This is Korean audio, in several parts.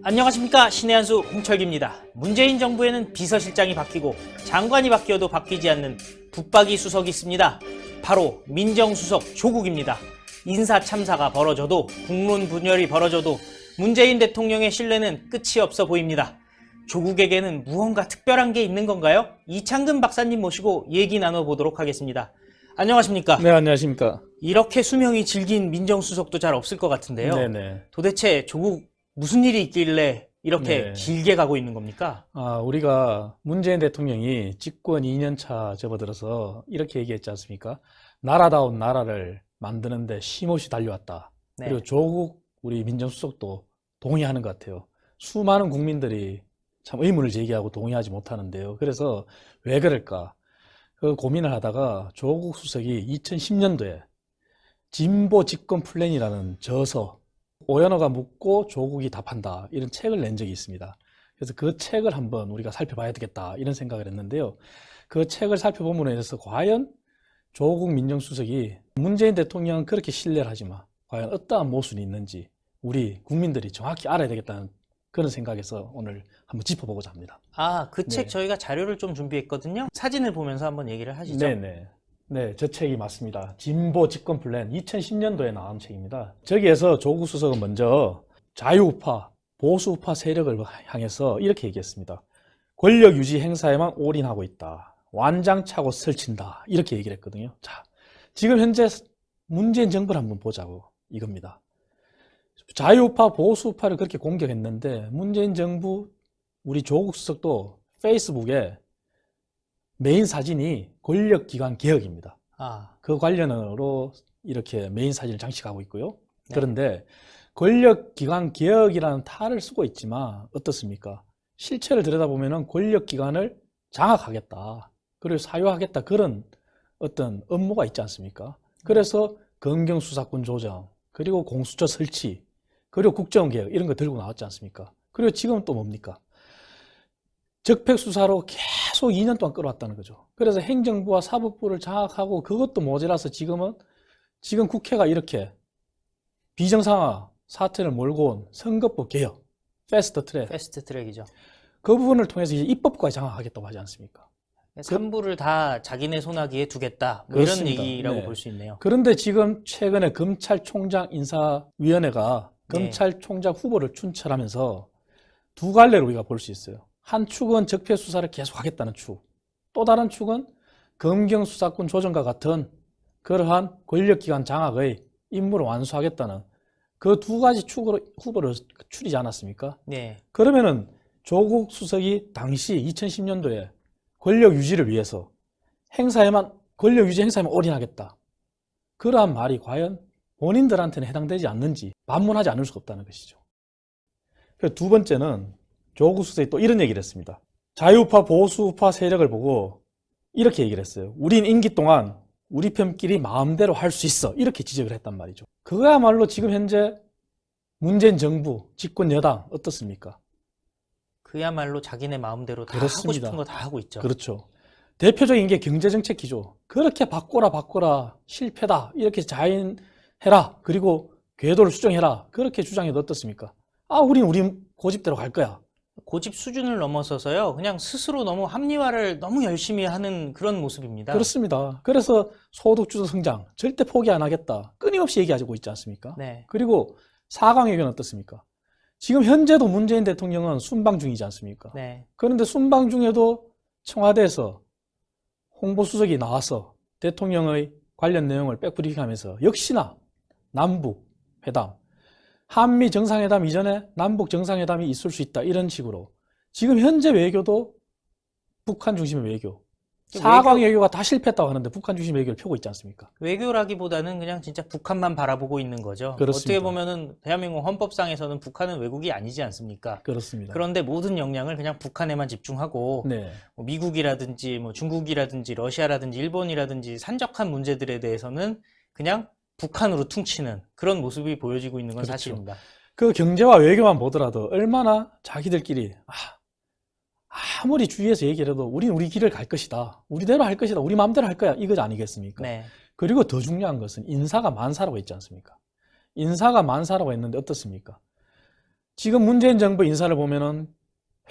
안녕하십니까, 신의 한수 홍철기입니다. 문재인 정부에는 비서실장이 바뀌고 장관이 바뀌어도 바뀌지 않는 붙박이 수석이 있습니다. 바로 민정수석 조국입니다. 인사 참사가 벌어져도 국론 분열이 벌어져도 문재인 대통령의 신뢰는 끝이 없어 보입니다. 조국에게는 무언가 특별한 게 있는 건가요? 이창근 박사님 모시고 얘기 나눠보도록 하겠습니다. 안녕하십니까? 네, 안녕하십니까? 이렇게 수명이 질긴 민정수석도 잘 없을 것 같은데요. 네네. 도대체 조국 무슨 일이 있길래 이렇게 네. 길게 가고 있는 겁니까? 우리가 문재인 대통령이 집권 2년차 접어들어서 이렇게 얘기했지 않습니까? 나라다운 나라를 만드는데 쉼없이 달려왔다. 네. 그리고 조국 우리 민정수석도 동의하는 것 같아요. 수많은 국민들이 참 의문을 제기하고 동의하지 못하는데요. 그래서 왜 그럴까? 그 고민을 하다가 조국 수석이 2010년도에 진보 집권 플랜이라는 저서, 오연호가 묻고 조국이 답한다, 이런 책을 낸 적이 있습니다. 그래서 그 책을 한번 우리가 살펴봐야 되겠다, 이런 생각을 했는데요. 그 책을 살펴보므로 인해서 과연 조국 민정수석이 문재인 대통령은 그렇게 신뢰를 하지만 과연 어떠한 모순이 있는지 우리 국민들이 정확히 알아야 되겠다는 그런 생각에서 오늘 한번 짚어보고자 합니다. 그 책 네. 저희가 자료를 좀 준비했거든요. 사진을 보면서 한번 얘기를 하시죠. 네네. 네, 저 책이 맞습니다. 진보 집권 플랜, 2010년도에 나온 책입니다. 저기에서 조국 수석은 먼저 자유우파, 보수우파 세력을 향해서 이렇게 얘기했습니다. 권력 유지 행사에만 올인하고 있다. 완장차고 설친다. 이렇게 얘기를 했거든요. 자, 지금 현재 문재인 정부를 한번 보자고, 이겁니다. 자유우파, 보수우파를 그렇게 공격했는데 문재인 정부, 우리 조국 수석도 페이스북에 메인 사진이 권력기관 개혁입니다. 그 관련으로 이렇게 메인 사진을 장식하고 있고요. 네. 그런데 권력기관 개혁이라는 탈을 쓰고 있지만 어떻습니까? 실체를 들여다보면 권력기관을 장악하겠다, 그리고 사유하겠다, 그런 어떤 업무가 있지 않습니까? 그래서 검경수사권 조정, 그리고 공수처 설치, 그리고 국정개혁, 이런 거 들고 나왔지 않습니까? 그리고 지금은 또 뭡니까? 적폐수사로 계속 2년 동안 끌어왔다는 거죠. 그래서 행정부와 사법부를 장악하고 그것도 모자라서 지금 국회가 이렇게 비정상화 사태를 몰고 온 선거법 개혁, 패스트 트랙이죠. 그 부분을 통해서 이제 입법까지 장악하겠다고 하지 않습니까? 3부를 다 자기네 손아귀에 두겠다, 뭐 이런 얘기라고 볼 수 있네요. 그런데 지금 최근에 검찰총장 인사위원회가 네. 검찰총장 후보를 추천하면서 두 갈래로 우리가 볼 수 있어요. 한 축은 적폐 수사를 계속하겠다는 축, 또 다른 축은 검경 수사권 조정과 같은 그러한 권력기관 장악의 임무를 완수하겠다는 그 두 가지 축으로 후보를 추리지 않았습니까? 네. 그러면은 조국 수석이 당시 2010년도에 권력 유지를 위해서 권력 유지 행사에만 올인하겠다, 그러한 말이 과연 본인들한테는 해당되지 않는지 반문하지 않을 수가 없다는 것이죠. 두 번째는 조국 수석이 또 이런 얘기를 했습니다. 자유우파, 보수우파 세력을 보고 이렇게 얘기를 했어요. 우린 임기 동안 우리 편끼리 마음대로 할 수 있어, 이렇게 지적을 했단 말이죠. 그거야말로 지금 현재 문재인 정부, 집권 여당 어떻습니까? 그야말로 자기네 마음대로 다 그렇습니다. 하고 싶은 거 다 하고 있죠. 그렇죠. 대표적인 게 경제정책이죠. 그렇게 바꿔라 실패다, 이렇게 자인해라, 그리고 궤도를 수정해라, 그렇게 주장해도 어떻습니까? 우린 고집대로 갈 거야. 고집 수준을 넘어서서요, 그냥 스스로 너무 합리화를 너무 열심히 하는 그런 모습입니다. 그렇습니다. 그래서 소득주도 성장 절대 포기 안 하겠다, 끊임없이 얘기하고 있지 않습니까? 네. 그리고 4강 의견 어떻습니까? 지금 현재도 문재인 대통령은 순방 중이지 않습니까? 네. 그런데 순방 중에도 청와대에서 홍보수석이 나와서 대통령의 관련 내용을 백브리핑하면서 역시나 남북 회담, 한미 정상회담 이전에 남북 정상회담이 있을 수 있다, 이런 식으로 지금 현재 외교도 북한 중심의 외교, 4강 외교가 다 실패했다고 하는데 북한 중심의 외교를 펴고 있지 않습니까? 외교라기보다는 그냥 진짜 북한만 바라보고 있는 거죠. 그렇습니다. 어떻게 보면은 대한민국 헌법상에서는 북한은 외국이 아니지 않습니까? 그렇습니다. 그런데 모든 역량을 그냥 북한에만 집중하고 네. 뭐 미국이라든지 뭐 중국이라든지 러시아라든지 일본이라든지 산적한 문제들에 대해서는 그냥 북한으로 퉁치는 그런 모습이 보여지고 있는 건 그렇죠. 사실입니다. 그 경제와 외교만 보더라도 얼마나 자기들끼리 아무리 주위에서 얘기를 해도 우리는 우리 길을 갈 것이다. 우리대로 할 것이다. 우리 마음대로 할 거야. 이거 아니겠습니까? 네. 그리고 더 중요한 것은 인사가 만사라고 했지 않습니까? 인사가 만사라고 했는데 어떻습니까? 지금 문재인 정부 인사를 보면은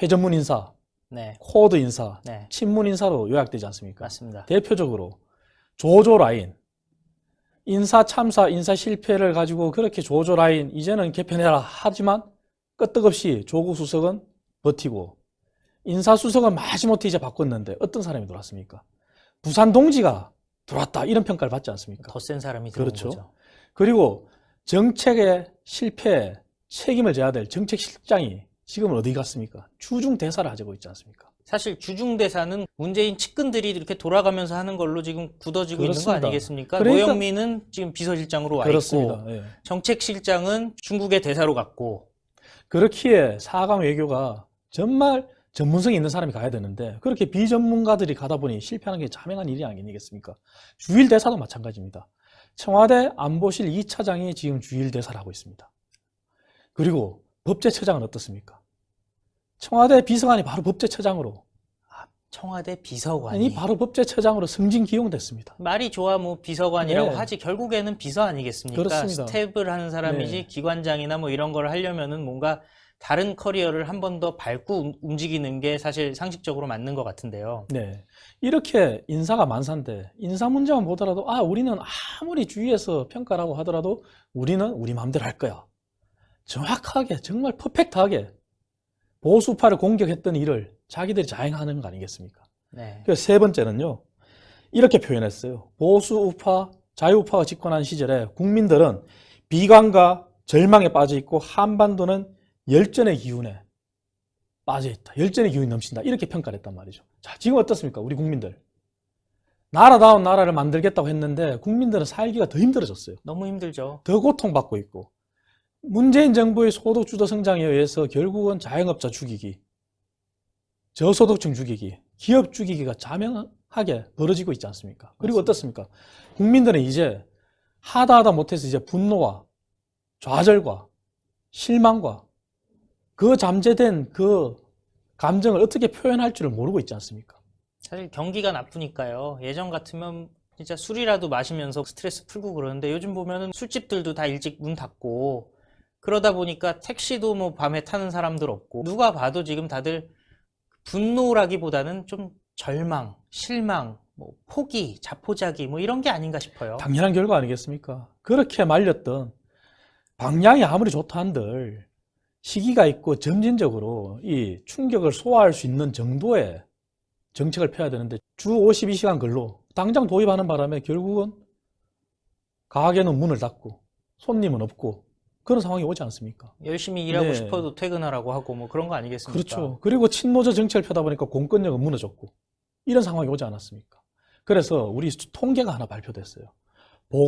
회전문 인사, 네. 코드 인사, 네. 친문 인사로 요약되지 않습니까? 맞습니다. 대표적으로 조조 라인, 인사 참사, 인사 실패를 가지고 그렇게 조조 라인 이제는 개편해라 하지만 끄떡없이 조국 수석은 버티고 인사 수석은 마지못해 이제 바꿨는데 어떤 사람이 들어왔습니까? 부산 동지가 들어왔다 이런 평가를 받지 않습니까? 더 센 사람이 들어온 그렇죠. 거죠. 그리고 정책의 실패에 책임을 져야 될 정책실장이 지금은 어디 갔습니까? 주중대사를 하고 있지 않습니까? 사실 주중대사는 문재인 측근들이 이렇게 돌아가면서 하는 걸로 지금 굳어지고 그렇습니다. 있는 거 아니겠습니까? 그러니까- 노영민은 지금 비서실장으로 와 그렇습니다. 있고 예. 정책실장은 중국의 대사로 갔고 그렇기에 4강 외교가 정말 전문성이 있는 사람이 가야 되는데 그렇게 비전문가들이 가다 보니 실패하는 게 자명한 일이 아니겠습니까? 주일대사도 마찬가지입니다. 청와대 안보실 2차장이 지금 주일대사를 하고 있습니다. 그리고 법제처장은 어떻습니까? 청와대 비서관이 바로 법제처장으로 청와대 비서관이 바로 법제처장으로 승진 기용됐습니다. 말이 좋아 뭐 비서관이라고 네. 하지 결국에는 비서 아니겠습니까? 그렇습니다. 스텝을 하는 사람이지 네. 기관장이나 뭐 이런 걸 하려면은 뭔가 다른 커리어를 한 번 더 밟고 움직이는 게 사실 상식적으로 맞는 것 같은데요. 네. 이렇게 인사가 만사인데 인사 문제만 보더라도 우리는 아무리 주위에서 평가를 하고 하더라도 우리는 우리 마음대로 할 거야. 정확하게 정말 퍼펙트하게 보수파를 공격했던 일을 자기들이 자행하는 거 아니겠습니까? 네. 그래서 세 번째는요. 이렇게 표현했어요. 보수우파, 자유우파가 집권한 시절에 국민들은 비관과 절망에 빠져 있고 한반도는 열전의 기운에 빠져 있다. 열전의 기운이 넘친다. 이렇게 평가를 했단 말이죠. 자, 지금 어떻습니까? 우리 국민들. 나라다운 나라를 만들겠다고 했는데 국민들은 살기가 더 힘들어졌어요. 너무 힘들죠. 더 고통받고 있고 문재인 정부의 소득주도 성장에 의해서 결국은 자영업자 죽이기, 저소득층 죽이기, 기업 죽이기가 자명하게 벌어지고 있지 않습니까? 그리고 맞습니다. 어떻습니까? 국민들은 이제 하다 못해서 이제 분노와 좌절과 실망과 그 잠재된 그 감정을 어떻게 표현할 줄을 모르고 있지 않습니까? 사실 경기가 나쁘니까요. 예전 같으면 진짜 술이라도 마시면서 스트레스 풀고 그러는데 요즘 보면은 술집들도 다 일찍 문 닫고 그러다 보니까 택시도 뭐 밤에 타는 사람들 없고 누가 봐도 지금 다들 분노라기보다는 좀 절망, 실망, 뭐 포기, 자포자기 뭐 이런 게 아닌가 싶어요. 당연한 결과 아니겠습니까? 그렇게 말렸던 방향이 아무리 좋다 한들 시기가 있고 점진적으로 이 충격을 소화할 수 있는 정도의 정책을 펴야 되는데 주 52시간 근로 당장 도입하는 바람에 결국은 가게는 문을 닫고 손님은 없고 그런 상황이 오지 않습니까? 열심히 일하고 네. 싶어도 퇴근하라고 하고 뭐 그런 거 아니겠습니까? 그렇죠. 그리고 친노조 정책을 펴다 보니까 공권력은 무너졌고 이런 상황이 오지 않았습니까? 그래서 우리 통계가 하나 발표됐어요.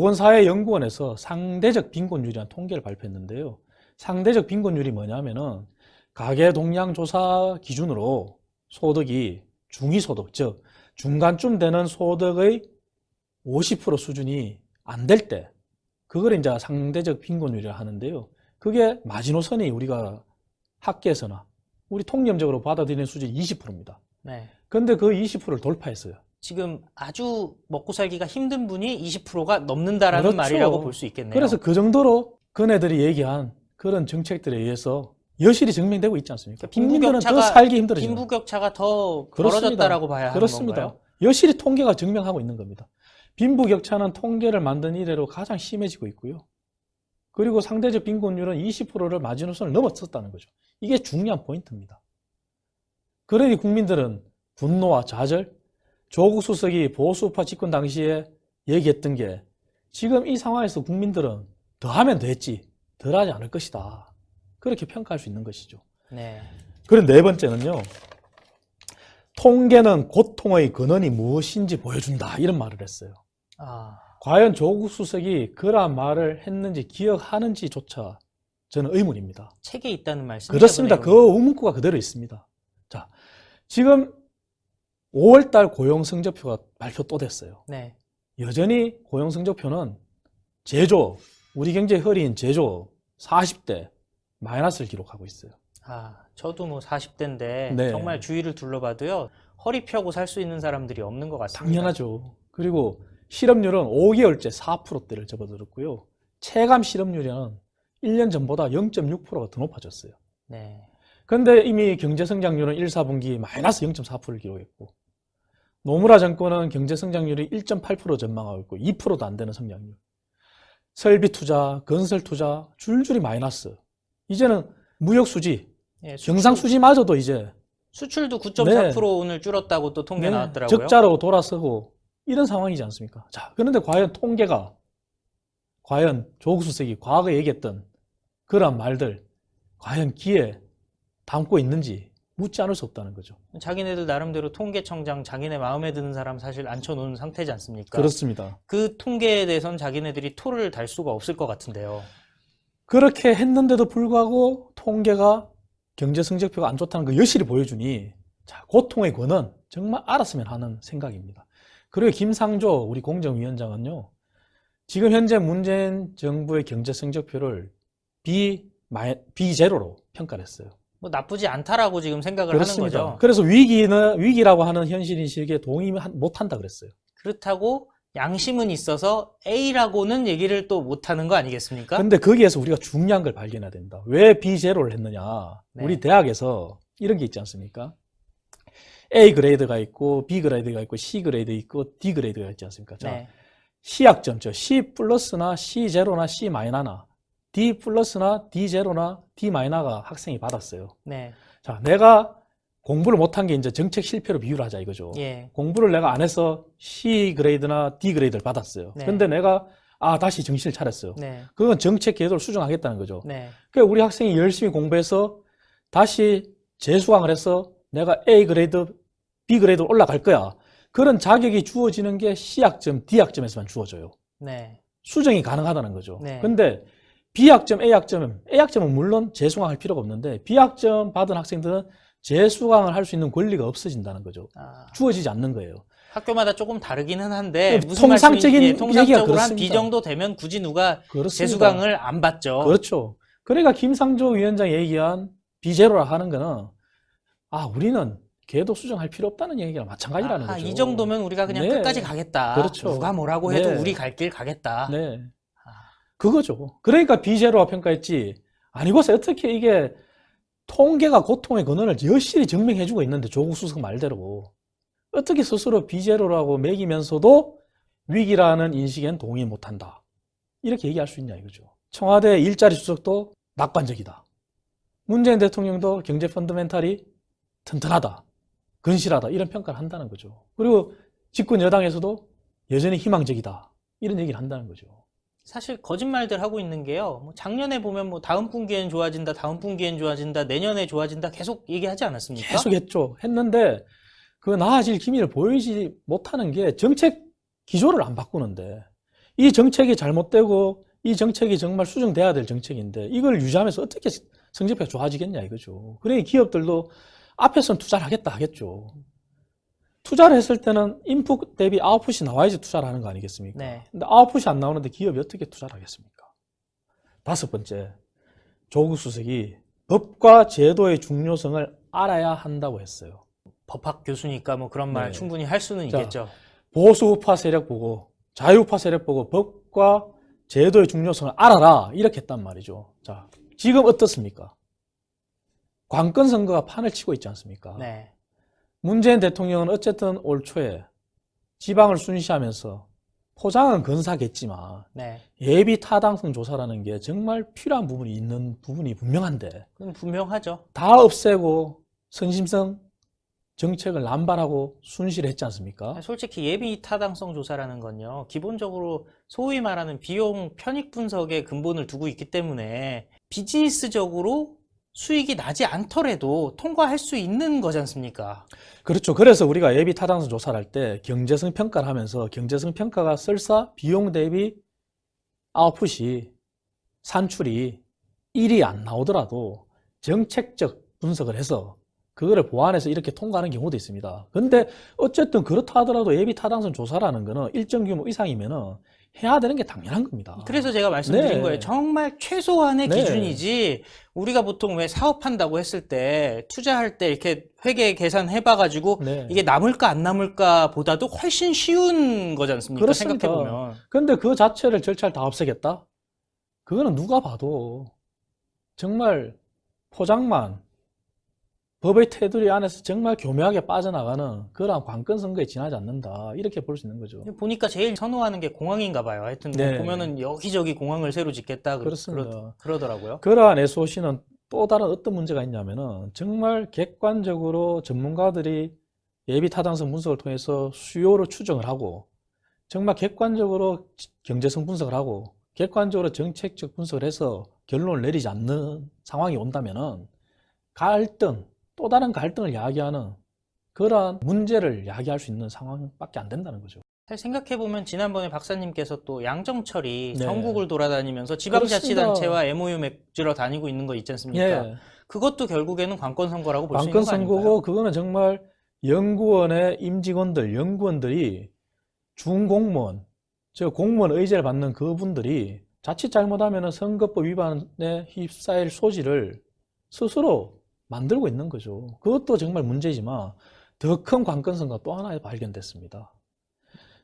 보건사회연구원에서 상대적 빈곤율이라는 통계를 발표했는데요. 상대적 빈곤율이 뭐냐면은 가계 동향 조사 기준으로 소득이 중위소득, 즉 중간쯤 되는 소득의 50% 수준이 안 될 때 그걸 이제 상대적 빈곤율이라 하는데요. 그게 마지노선이 우리가 학계에서나 우리 통념적으로 받아들이는 수준이 20%입니다. 네. 그런데 그 20%를 돌파했어요. 지금 아주 먹고 살기가 힘든 분이 20%가 넘는다라는 그렇죠. 말이라고 볼 수 있겠네요. 그래서 그 정도로 그네들이 얘기한 그런 정책들에 의해서 여실히 증명되고 있지 않습니까? 국민들은 더 살기 힘들어지는 빈부격차가 더 그렇습니다. 벌어졌다라고 봐야 하는 그렇습니다. 건가요? 여실히 통계가 증명하고 있는 겁니다. 빈부격차는 통계를 만든 이래로 가장 심해지고 있고요. 그리고 상대적 빈곤율은 20%를 마지노선을 넘어섰다는 거죠. 이게 중요한 포인트입니다. 그러니 국민들은 분노와 좌절, 조국 수석이 보수파 집권 당시에 얘기했던 게 지금 이 상황에서 국민들은 더 하면 더 했지 덜 하지 않을 것이다. 그렇게 평가할 수 있는 것이죠. 네. 그리고 네 번째는요. 통계는 고통의 근원이 무엇인지 보여준다. 이런 말을 했어요. 과연 조국 수석이 그러한 말을 했는지 기억하는지조차 저는 의문입니다. 책에 있다는 말씀이죠? 그렇습니다. 그 문구가 그대로 있습니다. 자, 지금 5월달 고용성적표가 발표 또 됐어요. 네. 여전히 고용성적표는 제조, 우리 경제 허리인 제조 40대 마이너스를 기록하고 있어요. 저도 뭐 40대인데 네. 정말 주위를 둘러봐도요. 허리 펴고 살 수 있는 사람들이 없는 것 같습니다. 당연하죠. 그리고 실업률은 5개월째 4%대를 접어들었고요. 체감 실업률은 1년 전보다 0.6%가 더 높아졌어요. 네. 그런데 이미 경제성장률은 1, 4분기 마이너스 0.4%를 기록했고, 노무라 정권은 경제성장률이 1.8% 전망하고 있고 2%도 안 되는 성장률. 설비 투자, 건설 투자 줄줄이 마이너스. 이제는 무역 수지, 예, 경상 수지마저도 이제 수출도 9.4% 오늘 줄었다고 또 통계 나왔더라고요. 적자로 돌아서고 이런 상황이지 않습니까? 자, 그런데 과연 통계가 과연 조국 수석이 과거에 얘기했던 그런 말들 과연 귀에 담고 있는지 묻지 않을 수 없다는 거죠. 자기네들 나름대로 통계청장 자기네 마음에 드는 사람 사실 앉혀놓은 상태지 않습니까? 그렇습니다. 그 통계에 대해서는 자기네들이 토를 달 수가 없을 것 같은데요. 그렇게 했는데도 불구하고 통계가 경제 성적표가 안 좋다는 거 여실히 보여주니 자, 고통의 권은 정말 알았으면 하는 생각입니다. 그리고 김상조 우리 공정위원장은요. 지금 현재 문재인 정부의 경제 성적표를 비제로로 평가를 했어요. 뭐 나쁘지 않다라고 지금 생각을 그렇습니다. 하는 거죠. 그래서 위기라고 하는 현실인식에 동의 못한다 그랬어요. 그렇다고 양심은 있어서 A라고는 얘기를 또 못하는 거 아니겠습니까? 근데 거기에서 우리가 중요한 걸 발견해야 된다. 왜 비제로를 했느냐. 네. 우리 대학에서 이런 게 있지 않습니까? A 그레이드가 있고 B 그레이드가 있고 C 그레이드 있고 D 그레이드가 있지 않습니까? 자, 네. C학점, C 플러스나 C 제로나 C 마이너나 D 플러스나 D 제로나 D 마이너가 학생이 받았어요. 네. 자, 내가 공부를 못한 게 이제 정책 실패로 비유를 하자 이거죠. 예. 공부를 내가 안 해서 C 그레이드나 D 그레이드를 받았어요. 네. 근데 내가 다시 정신을 차렸어요. 네. 그건 정책 궤도를 수정하겠다는 거죠. 네. 그러니까 우리 학생이 열심히 공부해서 다시 재수강을 해서 내가 A 그레이드, B 그레이드 올라갈 거야. 그런 자격이 주어지는 게 C학점, D학점에서만 주어져요. 네. 수정이 가능하다는 거죠. 네. 근데 B학점, A학점은 물론 재수강할 필요가 없는데 B학점 받은 학생들은 재수강을 할 수 있는 권리가 없어진다는 거죠. 주어지지 않는 거예요. 학교마다 조금 다르기는 한데 네, 무슨 통상적인 말씀인지 통상적으로 한 그렇습니다. B 정도 되면 굳이 누가 그렇습니다. 재수강을 안 받죠. 그렇죠. 그러니까 김상조 위원장이 얘기한 비제로라 하는 거는 우리는 궤도 수정할 필요 없다는 얘기랑 마찬가지라는 거죠. 이 정도면 우리가 그냥 네. 끝까지 가겠다. 그렇죠. 누가 뭐라고 해도 네. 우리 갈 길 가겠다. 네. 그거죠. 그러니까 비제로와 평가했지. 아니고서 어떻게 이게 통계가 고통의 근원을 여실히 증명해주고 있는데 조국 수석 말대로 어떻게 스스로 비제로라고 매기면서도 위기라는 인식엔 동의 못한다. 이렇게 얘기할 수 있냐 이거죠. 청와대 일자리 수석도 낙관적이다. 문재인 대통령도 경제 펀더멘탈이 튼튼하다. 근실하다. 이런 평가를 한다는 거죠. 그리고 집권 여당에서도 여전히 희망적이다. 이런 얘기를 한다는 거죠. 사실 거짓말들 하고 있는 게요. 뭐 작년에 보면 뭐 다음 분기엔 좋아진다, 다음 분기엔 좋아진다, 내년에 좋아진다 계속 얘기하지 않았습니까? 계속 했죠. 했는데 그 나아질 기미를 보이지 못하는 게 정책 기조를 안 바꾸는데 이 정책이 잘못되고 이 정책이 정말 수정돼야 될 정책인데 이걸 유지하면서 어떻게 성적표가 좋아지겠냐 이거죠. 그러니 기업들도 앞에서는 투자를 하겠다 하겠죠. 투자를 했을 때는 인풋 대비 아웃풋이 나와야지 투자를 하는 거 아니겠습니까? 네. 근데 아웃풋이 안 나오는데 기업이 어떻게 투자를 하겠습니까? 다섯 번째, 조국 수석이 법과 제도의 중요성을 알아야 한다고 했어요. 법학 교수니까 뭐 그런 말 네. 충분히 할 수는 자, 있겠죠. 보수우파 세력 보고 자유우파 세력 보고 법과 제도의 중요성을 알아라 이렇게 했단 말이죠. 자, 지금 어떻습니까? 관건 선거가 판을 치고 있지 않습니까? 네. 문재인 대통령은 어쨌든 올 초에 지방을 순시하면서 포장은 근사겠지만 네. 예비 타당성 조사라는 게 정말 필요한 부분이 있는 부분이 분명한데 그건 분명하죠. 다 없애고 선심성 정책을 남발하고 순시를 했지 않습니까? 솔직히 예비 타당성 조사라는 건요. 기본적으로 소위 말하는 비용 편익 분석에 근본을 두고 있기 때문에 비즈니스적으로 수익이 나지 않더라도 통과할 수 있는 거지 않습니까? 그렇죠. 그래서 우리가 예비 타당성 조사를 할 때 경제성 평가를 하면서 경제성 평가가 설사 비용 대비 아웃풋이 산출이 1이 안 나오더라도 정책적 분석을 해서 그거를 보완해서 이렇게 통과하는 경우도 있습니다. 근데 어쨌든 그렇다 하더라도 예비 타당성 조사라는 거는 일정 규모 이상이면은 해야 되는 게 당연한 겁니다. 그래서 제가 말씀드린 네. 거예요. 정말 최소한의 네. 기준이지, 우리가 보통 왜 사업한다고 했을 때, 투자할 때 이렇게 회계 계산해봐가지고, 네. 이게 남을까 안 남을까 보다도 훨씬 쉬운 거지 않습니까? 그렇습니다. 생각해보면. 근데 그 자체를 절차를 다 없애겠다? 그거는 누가 봐도 정말 포장만 법의 테두리 안에서 정말 교묘하게 빠져나가는 그러한 관건 선거에 지나지 않는다. 이렇게 볼 수 있는 거죠. 보니까 제일 선호하는 게 공항인가 봐요. 하여튼 뭐 네. 보면은 여기저기 공항을 새로 짓겠다 그렇습니다. 그러더라고요. 그러한 SOC는 또 다른 어떤 문제가 있냐면은 정말 객관적으로 전문가들이 예비 타당성 분석을 통해서 수요를 추정을 하고 정말 객관적으로 경제성 분석을 하고 객관적으로 정책적 분석을 해서 결론을 내리지 않는 상황이 온다면은 갈등, 또 다른 갈등을 야기하는 그러한 문제를 야기할 수 있는 상황밖에 안 된다는 거죠. 사실 생각해보면 지난번에 박사님께서 또 양정철이 네. 전국을 돌아다니면서 지방자치단체와 MOU 맺으러 다니고 있는 거 있지 않습니까? 예. 그것도 결국에는 관건 선거라고 볼 수 있는 관건 거 아닌가요? 선거고 그거는 정말 연구원의 임직원들, 연구원들이 준공무원, 저 공무원 의제를 받는 그분들이 자칫 잘못하면 선거법 위반에 휩싸일 소지를 스스로 만들고 있는 거죠. 그것도 정말 문제지만 더 큰 관건 선거가 또 하나 발견됐습니다.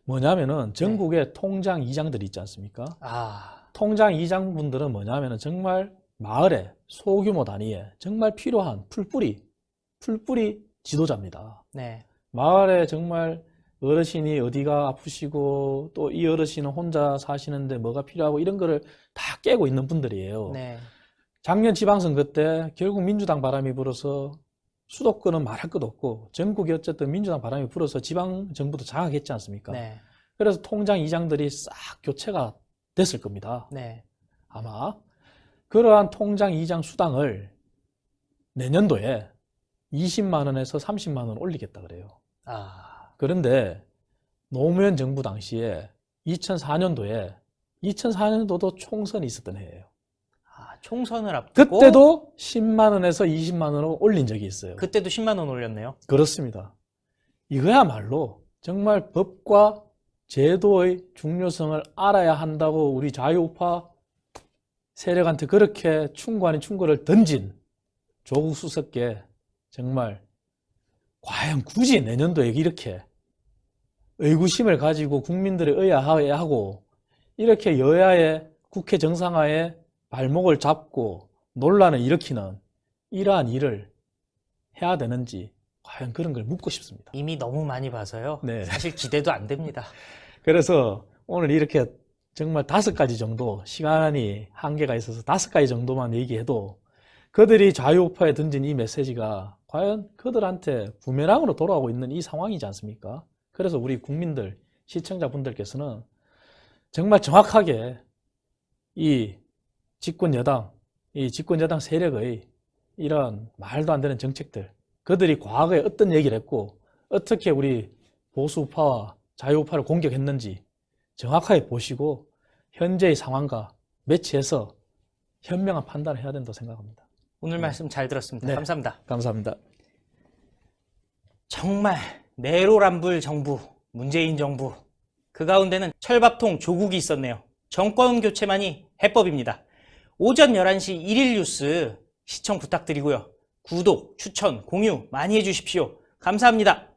뭐냐면은 전국의 통장 이장들이 있지 않습니까? 아, 통장 이장분들은 뭐냐면은 정말 마을에 소규모 단위에 정말 필요한 풀뿌리 지도자입니다. 네. 마을에 정말 어르신이 어디가 아프시고 또 이 어르신은 혼자 사시는데 뭐가 필요하고 이런 거를 다 깨고 있는 분들이에요. 네. 작년 지방선거 때 결국 민주당 바람이 불어서 수도권은 말할 것도 없고 전국이 어쨌든 민주당 바람이 불어서 지방정부도 장악했지 않습니까? 네. 그래서 통장 이장들이 싹 교체가 됐을 겁니다. 네. 아마 그러한 통장 이장 수당을 내년도에 20만 원에서 30만 원 올리겠다 그래요. 아, 그런데 노무현 정부 당시에 2004년도도 총선이 있었던 해예요. 총선을 앞두고 그때도 10만 원에서 20만 원으로 올린 적이 있어요. 그때도 10만 원 올렸네요. 그렇습니다. 이거야말로 정말 법과 제도의 중요성을 알아야 한다고 우리 자유우파 세력한테 그렇게 충고 아닌 충고를 던진 조국 수석께 정말 과연 굳이 내년도에 이렇게 의구심을 가지고 국민들의 의아해야 하고 이렇게 여야의 국회 정상화에 발목을 잡고 논란을 일으키는 이러한 일을 해야 되는지 과연 그런 걸 묻고 싶습니다. 이미 너무 많이 봐서요. 네. 사실 기대도 안 됩니다. 그래서 오늘 이렇게 정말 5가지 정도 시간이 한계가 있어서 5가지 정도만 얘기해도 그들이 자유우파에 던진 이 메시지가 과연 그들한테 부메랑으로 돌아오고 있는 이 상황이지 않습니까? 그래서 우리 국민들, 시청자분들께서는 정말 정확하게 이 집권 여당 세력의 이런 말도 안 되는 정책들, 그들이 과거에 어떤 얘기를 했고 어떻게 우리 보수우파와 자유우파를 공격했는지 정확하게 보시고 현재의 상황과 매치해서 현명한 판단을 해야 된다고 생각합니다. 오늘 말씀 잘 들었습니다. 네. 감사합니다. 감사합니다. 정말 내로남불 정부, 문재인 정부, 그 가운데는 철밥통 조국이 있었네요. 정권 교체만이 해법입니다. 오전 11시 1일 뉴스 시청 부탁드리고요. 구독, 추천, 공유 많이 해주십시오. 감사합니다.